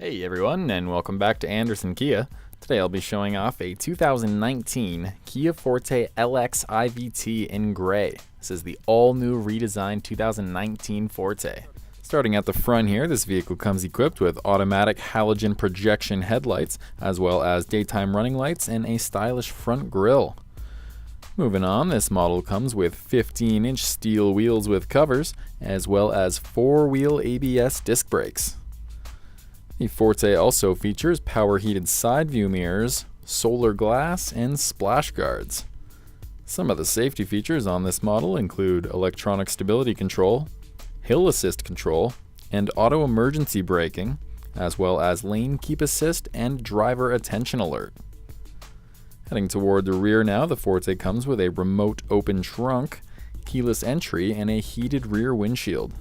Hey everyone, and welcome back to Anderson Kia. Today I'll be showing off a 2019 Kia Forte LX IVT in gray. This is the all-new redesigned 2019 Forte. Starting at the front here, this vehicle comes equipped with automatic halogen projection headlights, as well as daytime running lights and a stylish front grille. Moving on, this model comes with 15-inch steel wheels with covers, as well as 4-wheel ABS disc brakes. The Forte also features power-heated side view mirrors, solar glass, and splash guards. Some of the safety features on this model include electronic stability control, hill assist control, and auto emergency braking, as well as lane keep assist and driver attention alert. Heading toward the rear now, the Forte comes with a remote open trunk, keyless entry, and a heated rear windshield.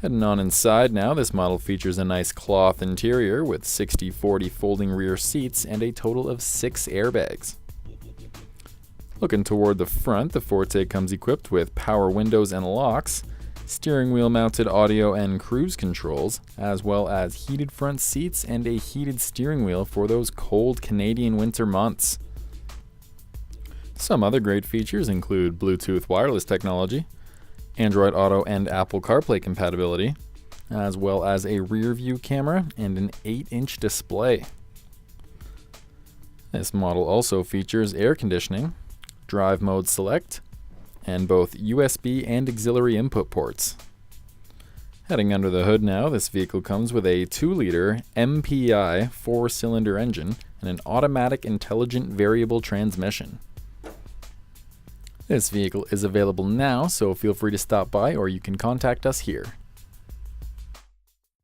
Heading on inside now, this model features a nice cloth interior with 60/40 folding rear seats and a total of 6 airbags. Looking toward the front, the Forte comes equipped with power windows and locks, steering wheel mounted audio and cruise controls, as well as heated front seats and a heated steering wheel for those cold Canadian winter months. Some other great features include Bluetooth wireless technology, Android Auto and Apple CarPlay compatibility, as well as a Rearview Camera and an 8-inch display. This model also features air conditioning, drive mode select, and both USB and auxiliary input ports. Heading under the hood now, this vehicle comes with a 2-liter MPI 4-cylinder engine and an automatic intelligent variable transmission. This vehicle is available now, so feel free to stop by or you can contact us here.